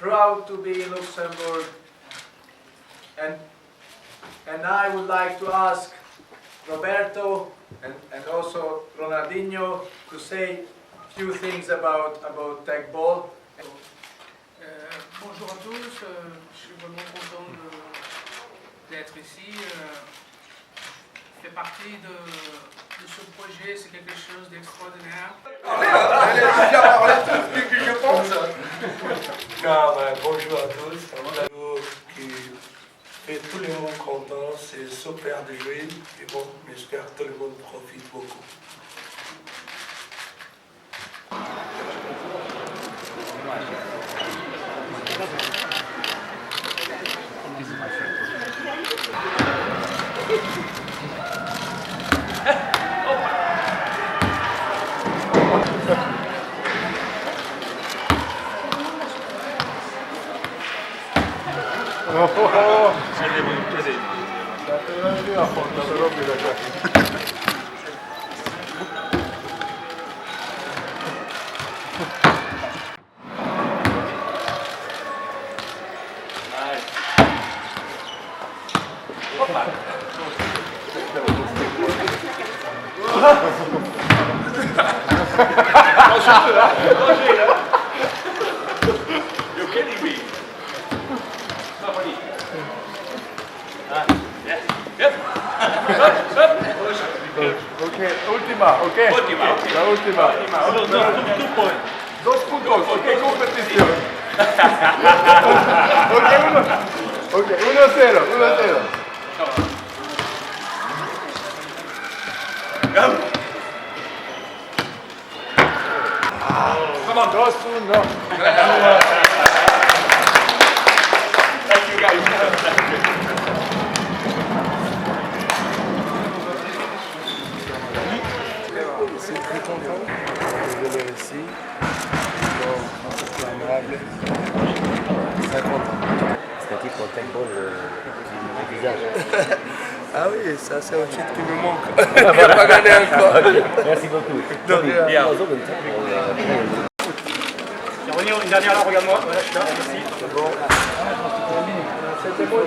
proud to be in Luxembourg, and I would like to ask Roberto and also Ronaldinho to say a few things about Teqball. Bonjour à tous, je suis vraiment content d'être ici. Je fais partie de ce projet, c'est quelque chose d'extraordinaire. Bonjour à tous, qui fait tout le monde content, c'est super de jouer et bon, j'espère que tout le monde profite beaucoup. You're kidding me. Somebody. Yes. Yep. Ok, última, ok. La última. Two points. 2 puntos, ok, competición. Ok, 1-0. Come on. 2-1. Thank you guys. Je suis très content de venir ici. C'est agréable. Très content. C'est un titre pour Teqball du visage. Ah oui, ça c'est un titre qui me manque. Il n'a pas gagné encore. Merci beaucoup. Une dernière là, regarde-moi. Voilà, je suis là, merci. Bon. C'était bon.